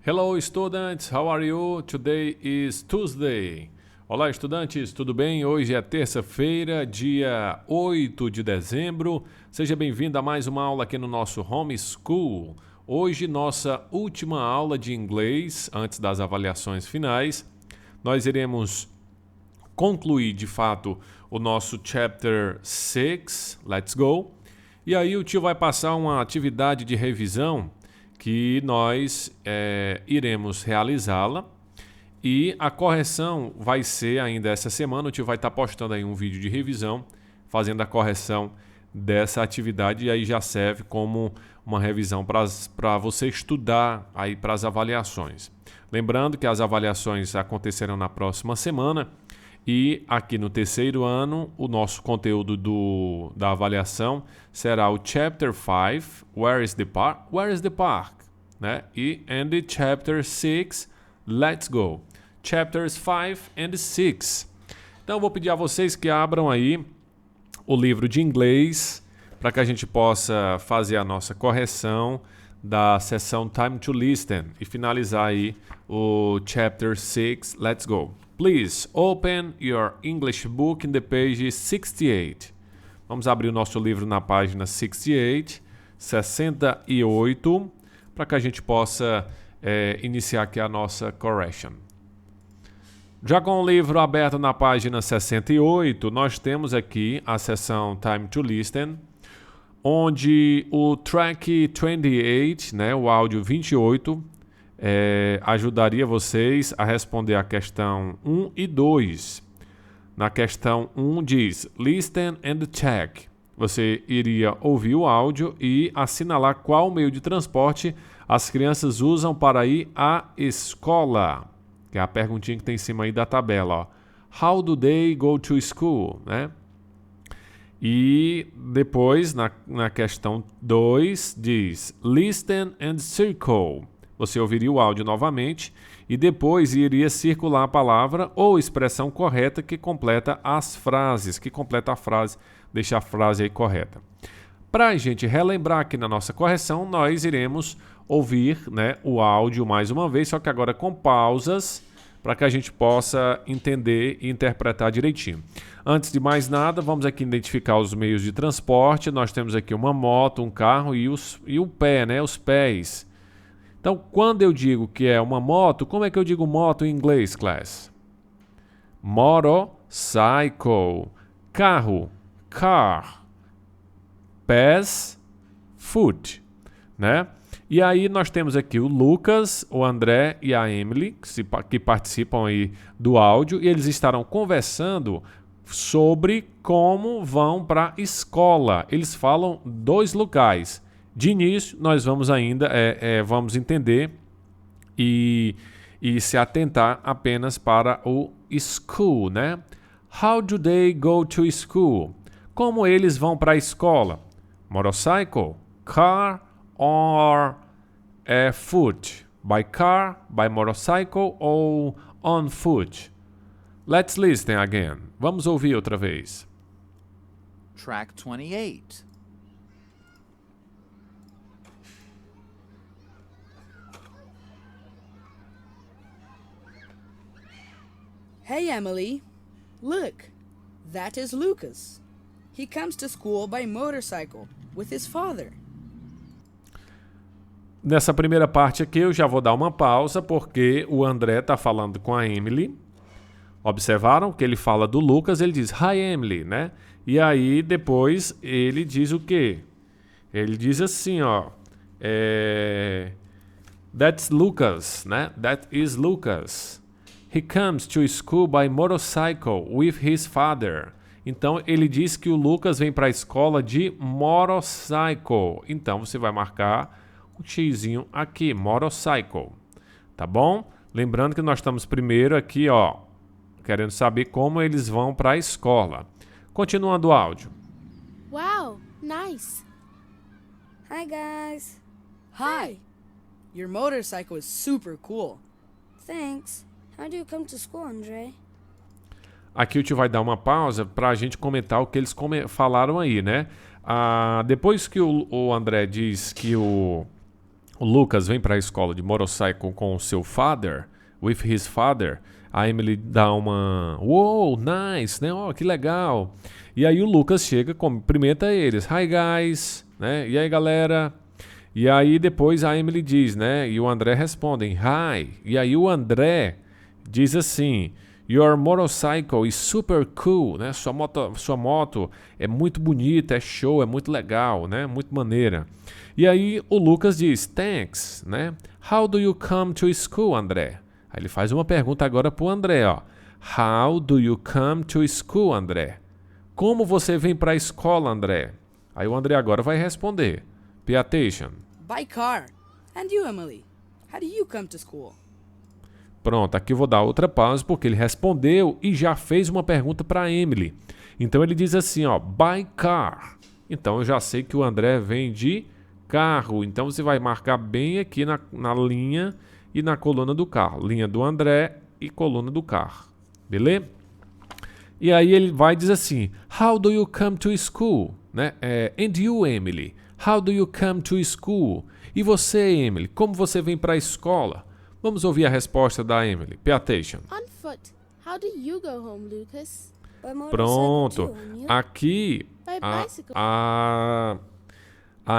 Hello students, how are you? Today is Tuesday. Olá estudantes, tudo bem? Hoje é terça-feira, dia 8 de dezembro. Seja bem-vindo a mais uma aula aqui no nosso Home School. Hoje, nossa última aula de inglês, antes das avaliações finais. Nós iremos concluir, de fato, o nosso Chapter 6, Let's Go. E aí o tio vai passar uma atividade de revisão que nós iremos realizá-la. E a correção vai ser ainda essa semana. O tio vai estar postando aí um vídeo de revisão, fazendo a correção dessa atividade. E aí já serve como uma revisão para você estudar aí para as avaliações. Lembrando que as avaliações acontecerão na próxima semana. E aqui no terceiro ano, o nosso conteúdo da avaliação será o Chapter 5, Where is the Park? Where is the Park? Né? And the Chapter 6, Let's Go. Chapters 5 and 6. Então, eu vou pedir a vocês que abram aí o livro de inglês para que a gente possa fazer a nossa correção da seção Time to Listen e finalizar aí o Chapter 6, Let's Go. Please open your English book in the page 68. Vamos abrir o nosso livro na página 68, 68, para que a gente possa iniciar aqui a nossa correction. Já com o livro aberto na página 68, nós temos aqui a seção Time to Listen, onde o track 28, né, o áudio 28, ajudaria vocês a responder a questão 1 e 2. Na questão 1 diz Listen and check. Você iria ouvir o áudio e assinalar qual meio de transporte as crianças usam para ir à escola. Que é a perguntinha que tem em cima aí da tabela. Ó. How do they go to school? Né? E depois, na questão 2, diz Listen and circle. Você ouviria o áudio novamente e depois iria circular a palavra ou expressão correta que completa as frases, que completa a frase, deixa a frase aí correta. Para a gente relembrar aqui na nossa correção, nós iremos ouvir, né, o áudio mais uma vez, só que agora com pausas, para que a gente possa entender e interpretar direitinho. Antes de mais nada, vamos aqui identificar os meios de transporte. Nós temos aqui uma moto, um carro e o pé, né, os pés. Então, quando eu digo que é uma moto, como é que eu digo moto em inglês, class? Motorcycle. Carro, car. Pés, foot, né? E aí nós temos aqui o Lucas, o André e a Emily, que participam aí do áudio, e eles estarão conversando sobre como vão para a escola. Eles falam 2 locais. De início, nós vamos ainda vamos entender e se atentar apenas para o school, né? How do they go to school? Como eles vão para a escola? Motorcycle, car or foot? By car, by motorcycle ou on foot? Let's listen again. Vamos ouvir outra vez. Track 28. Hey, Emily. Look, that is Lucas. He comes to school by motorcycle with his father. Nessa primeira parte aqui eu já vou dar uma pausa porque o André está falando com a Emily. Observaram que ele fala do Lucas, ele diz Hi Emily, né? E aí depois ele diz o quê? Ele diz assim, ó, That's Lucas, né? That is Lucas. He comes to school by motorcycle with his father. Então, ele diz que o Lucas vem para a escola de motorcycle. Então, você vai marcar o xizinho aqui, motorcycle. Tá bom? Lembrando que nós estamos primeiro aqui, ó, querendo saber como eles vão para a escola. Continuando o áudio. Wow, nice. Hi, guys. Hi. Your motorcycle is super cool. Thanks. How do you come to school, Andre? Aqui o tio vai dar uma pausa para a gente comentar o que eles falaram aí, né? Depois que o André diz que o o Lucas vem para a escola de motorcycle com o seu father, with his father, a Emily dá uma wow, nice, né? Oh, que legal. E aí o Lucas chega, cumprimenta eles. Hi guys, né? E aí galera? E aí depois a Emily diz, né? E o André respondem hi. E aí o André diz assim: Your motorcycle is super cool, né? Sua moto é muito bonita, é show, é muito legal, né? Muito maneira. E aí o Lucas diz, thanks, né? How do you come to school, André? Aí ele faz uma pergunta agora pro André, ó. How do you come to school, André? Como você vem para a escola, André? Aí o André agora vai responder. Pay attention. By car. And you, Emily? How do you come to school? Pronto, aqui eu vou dar outra pausa porque ele respondeu e já fez uma pergunta para Emily. Então ele diz assim, ó, by car. Então eu já sei que o André vem de carro. Então você vai marcar bem aqui na linha e na coluna do carro. Linha do André e coluna do carro. Beleza? E aí ele vai dizer assim, how do you come to school? Né? And you, Emily? How do you come to school? E você, Emily? Como você vem para a escola? Vamos ouvir a resposta da Emily. Pay attention. On foot. How do you go home, Lucas? By motorcycle Pronto. too, and you? Aqui By bicycle. a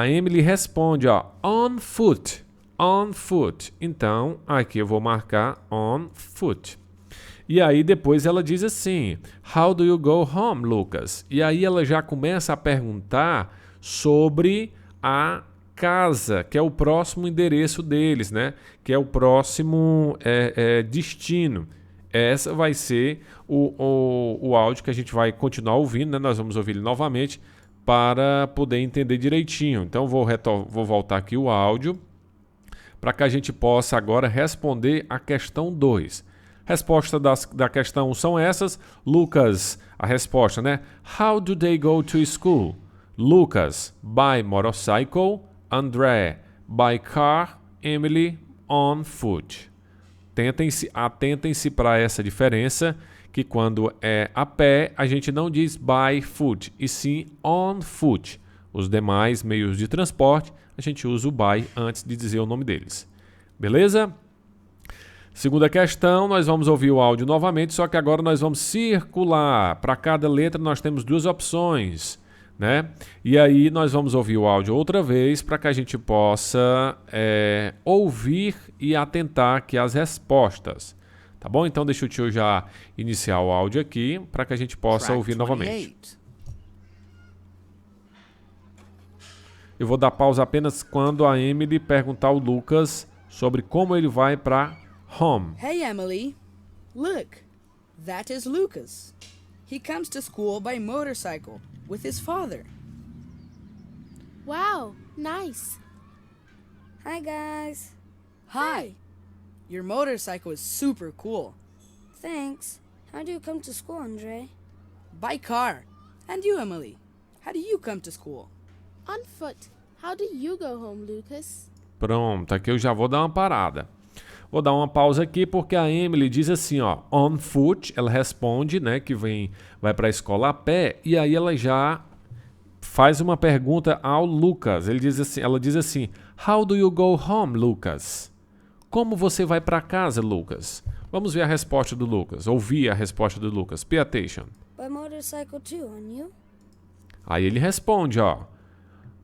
Emily responde, ó, on foot. On foot. Então, aqui eu vou marcar on foot. E aí depois ela diz assim, how do you go home, Lucas? E aí ela já começa a perguntar sobre a casa, que é o próximo endereço deles, né? Que é o próximo destino. Essa vai ser o áudio que a gente vai continuar ouvindo, né? Nós vamos ouvir ele novamente para poder entender direitinho. Então vou voltar aqui o áudio para que a gente possa agora responder a questão 2. Resposta da questão 1 são essas. Lucas, a resposta, né? How do they go to school? Lucas, by motorcycle. André, by car. Emily, on foot. Atentem-se para essa diferença, que quando é a pé, a gente não diz by foot, e sim on foot. Os demais meios de transporte, a gente usa o by antes de dizer o nome deles. Beleza? Segunda questão, nós vamos ouvir o áudio novamente, só que agora nós vamos circular. Para cada letra nós temos duas opções, né? E aí nós vamos ouvir o áudio outra vez para que a gente possa ouvir e atentar aqui às respostas. Tá bom? Então deixa o tio já iniciar o áudio aqui para que a gente possa Track ouvir novamente. 28. Eu vou dar pausa apenas quando a Emily perguntar ao Lucas sobre como ele vai para home. Hey, Emily. Look, that is Lucas. He comes to school by motorcycle with his father. Wow, nice. Hi, guys. Hi. Your motorcycle is super cool. Thanks. How do you come to school, Andre? By car. And you, Emily? How do you come to school? On foot. How do you go home, Lucas? Pronto, aqui eu já vou dar uma parada. Vou dar uma pausa aqui porque a Emily diz assim, ó, on foot, ela responde, né, que vai para a escola a pé, e aí ela já faz uma pergunta ao Lucas. Ela diz assim, how do you go home, Lucas? Como você vai para casa, Lucas? Vamos ver a resposta do Lucas, ouvir a resposta do Lucas. Pay attention. By motorcycle too, and you? Aí ele responde, ó,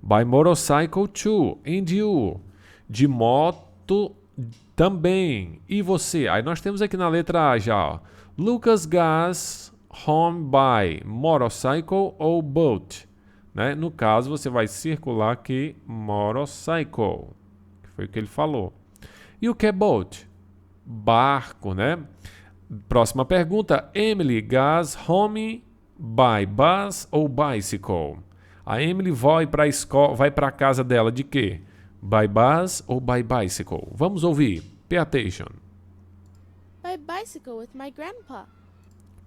by motorcycle too, and you? De moto também. E você? Aí nós temos aqui na letra A já, ó, Lucas goes home by motorcycle ou boat, né? No caso, você vai circular aqui motorcycle, que foi o que ele falou. E o que é boat? Barco, né? Próxima pergunta, Emily goes home by bus ou bicycle? A Emily vai para a casa dela de quê? By bus ou by bicycle? Vamos ouvir. Pay attention. By bicycle with my grandpa.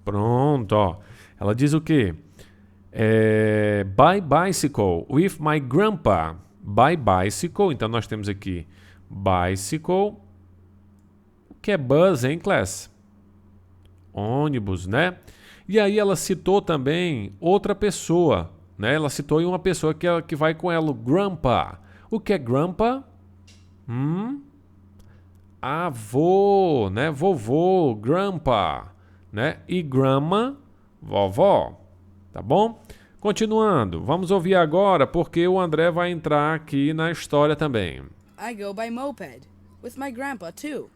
Pronto, ó. Ela diz o quê? By bicycle with my grandpa. By bicycle. Então nós temos aqui bicycle. O que é bus, hein, class? Ônibus, né? E aí ela citou também outra pessoa, né? Ela citou uma pessoa que vai com ela, o grandpa. O que é grandpa? Avô, né? Vovô, grandpa, né? E grandma, vovó, tá bom? Continuando, vamos ouvir agora porque o André vai entrar aqui na história também. I go by moped, with my grandpa too.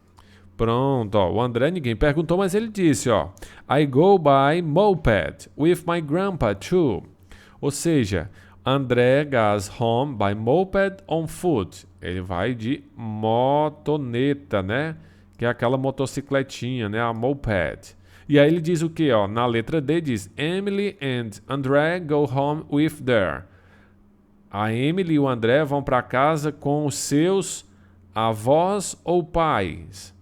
Pronto, ó, o André ninguém perguntou, mas ele disse, ó, I go by moped, with my grandpa too. Ou seja, André goes home by moped on foot. Ele vai de motoneta, né? Que é aquela motocicletinha, né? A moped. E aí ele diz o quê? Ó? Na letra D diz Emily and André go home with their. A Emily e o André vão para casa com os seus avós ou pais.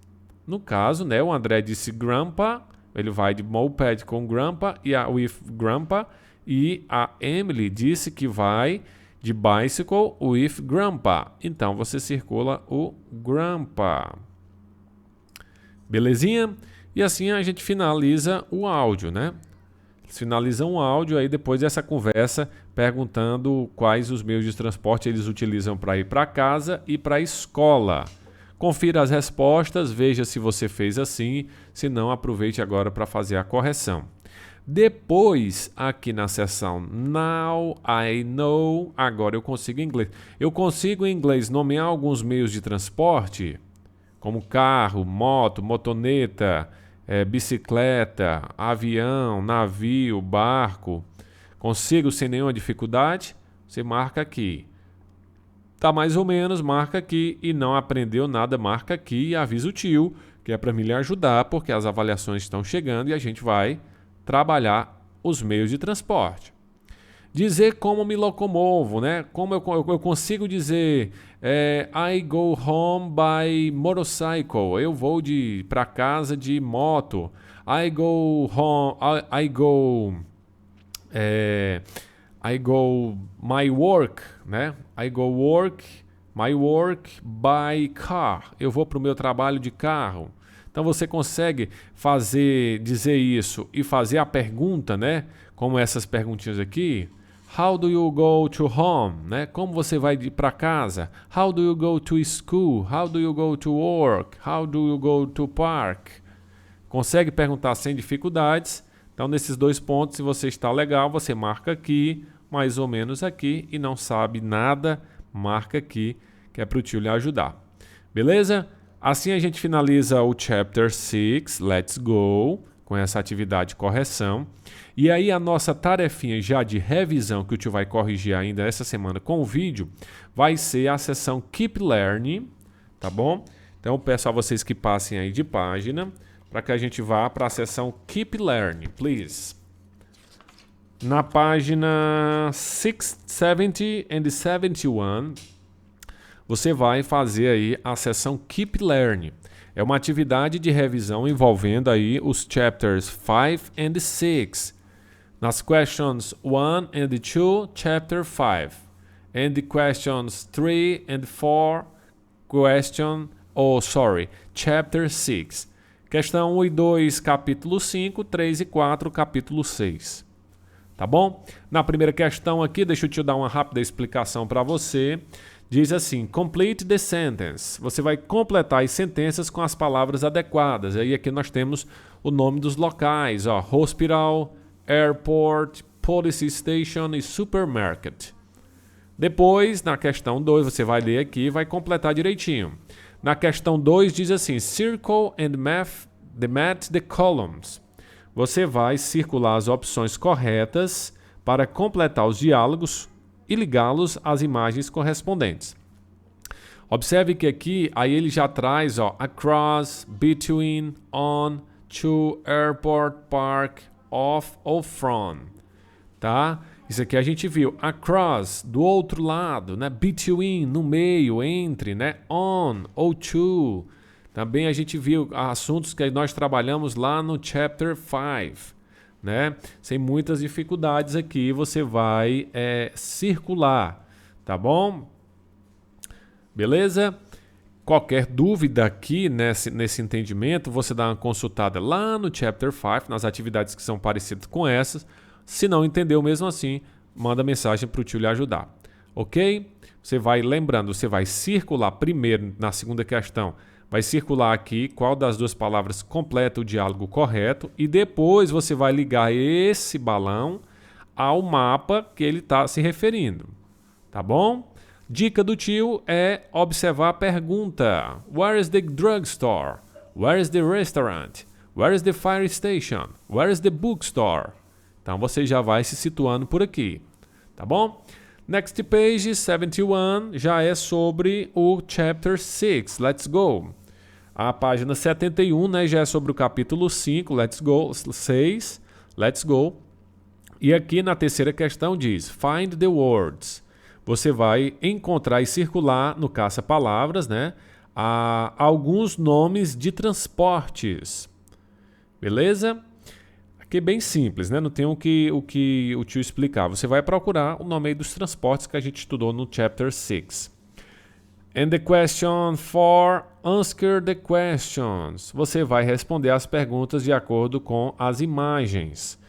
No caso, né? O André disse grandpa. Ele vai de moped com grandpa e with grandpa. E a Emily disse que vai de bicycle with grandpa. Então você circula o grandpa. Belezinha? E assim a gente finaliza o áudio, né? Finaliza um áudio aí depois dessa conversa perguntando quais os meios de transporte eles utilizam para ir para casa e para a escola. Confira as respostas, veja se você fez assim, se não aproveite agora para fazer a correção. Depois, aqui na seção Now I Know, agora eu consigo em inglês. Eu consigo em inglês nomear alguns meios de transporte, como carro, moto, motoneta, bicicleta, avião, navio, barco. Consigo sem nenhuma dificuldade? Você marca aqui. Tá mais ou menos, marca aqui. E não aprendeu nada, marca aqui e avisa o tio, que é para me lhe ajudar, porque as avaliações estão chegando e a gente vai trabalhar os meios de transporte. Dizer como me locomovo, né? Como eu consigo dizer I go home by motorcycle. Eu vou para casa de moto. I go home. I go my work, né? I go my work by car. Eu vou para o meu trabalho de carro. Então você consegue dizer isso e fazer a pergunta, né? Como essas perguntinhas aqui. How do you go to home? Né? Como você vai para casa? How do you go to school? How do you go to work? How do you go to park? Consegue perguntar sem dificuldades. Então nesses dois pontos, se você está legal, você marca aqui, mais ou menos aqui, e não sabe nada, marca aqui, que é para o tio lhe ajudar. Beleza? Assim a gente finaliza o Chapter 6, Let's Go, com essa atividade de correção. E aí a nossa tarefinha já de revisão, que o tio vai corrigir ainda essa semana com o vídeo, vai ser a seção Keep Learning, tá bom? Então eu peço a vocês que passem aí de página, para que a gente vá para a seção Keep Learning, please. Na página 670 and 71, você vai fazer aí a seção Keep Learning. É uma atividade de revisão envolvendo aí os chapters 5 and 6. Nas questions 1 and 2, chapter 5. And the questions 3 and 4, chapter 6. Questão 1 e 2, capítulo 5, 3 e 4, capítulo 6. Tá bom? Na primeira questão aqui, deixa eu te dar uma rápida explicação para você. Diz assim, complete the sentence. Você vai completar as sentenças com as palavras adequadas. Aí aqui nós temos o nome dos locais, ó, hospital, airport, police station e supermarket. Depois, na questão 2, você vai ler aqui e vai completar direitinho. Na questão 2 diz assim, circle and match the columns. Você vai circular as opções corretas para completar os diálogos e ligá-los às imagens correspondentes. Observe que aqui, aí ele já traz, ó, across, between, on, to, airport, park, off ou from, tá? Isso aqui a gente viu, across, do outro lado, né? Between, no meio, entre, né? On ou to. Também a gente viu assuntos que nós trabalhamos lá no chapter 5. Né? Sem muitas dificuldades aqui, você vai circular, tá bom? Beleza? Qualquer dúvida aqui nesse entendimento, você dá uma consultada lá no Chapter 5, nas atividades que são parecidas com essas. Se não entendeu mesmo assim, manda mensagem para o tio lhe ajudar. ok? Você vai, lembrando, você vai circular primeiro, na segunda questão, vai circular aqui qual das duas palavras completa o diálogo correto e depois você vai ligar esse balão ao mapa que ele está se referindo, tá bom? Dica do tio é observar a pergunta. Where is the drugstore? Where is the restaurant? Where is the fire station? Where is the bookstore? Então você já vai se situando por aqui, tá bom? Next page, 71, já é sobre o chapter 6. Let's go. A página 71, né, já é sobre o capítulo 5. Let's go. 6. Let's go. E aqui na terceira questão diz, find the words. Você vai encontrar e circular no caça-palavras, né, alguns nomes de transportes. Beleza? Aqui é bem simples, né? Não tem o que o tio explicar. Você vai procurar o nome aí dos transportes que a gente estudou no chapter 6. And the question 4, answer the questions. Você vai responder as perguntas de acordo com as imagens.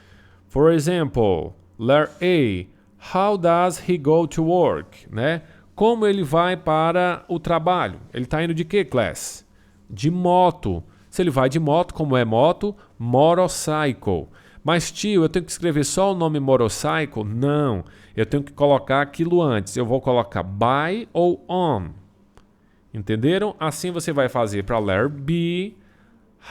For example, letter A, how does he go to work? Né? Como ele vai para o trabalho? Ele está indo de que, class? De moto. Se ele vai de moto, como é moto? Motorcycle. Mas, tio, eu tenho que escrever só o nome motorcycle? Não. Eu tenho que colocar aquilo antes. Eu vou colocar by ou on. Entenderam? Assim você vai fazer para letter B.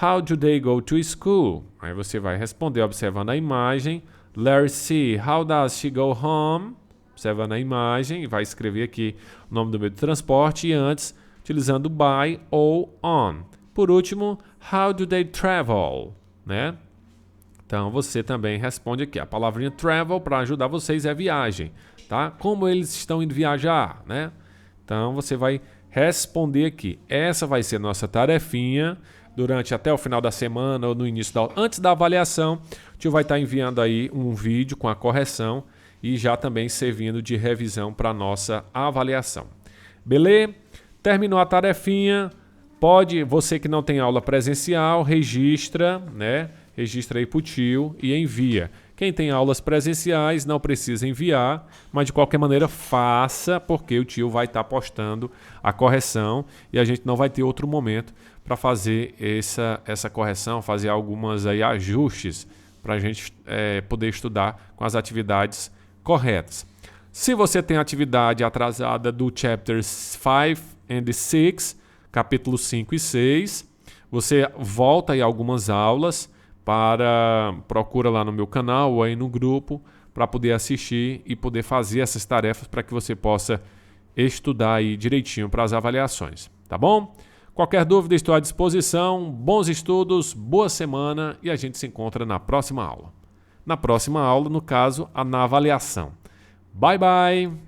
How do they go to school? Aí você vai responder observando a imagem. Letter C. How does she go home? Observando a imagem. E vai escrever aqui o nome do meio de transporte. E antes, utilizando by ou on. Por último, how do they travel? Né? Então, você também responde aqui. A palavrinha travel, para ajudar vocês, é viagem. Tá? Como eles estão indo viajar? Né? Então, você vai responder aqui. Essa vai ser nossa tarefinha durante até o final da semana ou no início antes da avaliação. O tio vai estar enviando aí um vídeo com a correção e já também servindo de revisão para a nossa avaliação. Beleza? Terminou a tarefinha. Pode, você que não tem aula presencial, registra, né? Registra aí para o tio e envia. Quem tem aulas presenciais não precisa enviar, mas de qualquer maneira faça, porque o tio vai estar postando a correção e a gente não vai ter outro momento para fazer essa correção, fazer algumas aí ajustes para a gente poder estudar com as atividades corretas. Se você tem atividade atrasada do chapters 5 and 6, capítulo 5 e 6, você volta aí algumas aulas, procura lá no meu canal ou aí no grupo para poder assistir e poder fazer essas tarefas para que você possa estudar aí direitinho para as avaliações, tá bom? Qualquer dúvida, estou à disposição. Bons estudos, boa semana e a gente se encontra na próxima aula. Na próxima aula, no caso, na avaliação. Bye, bye!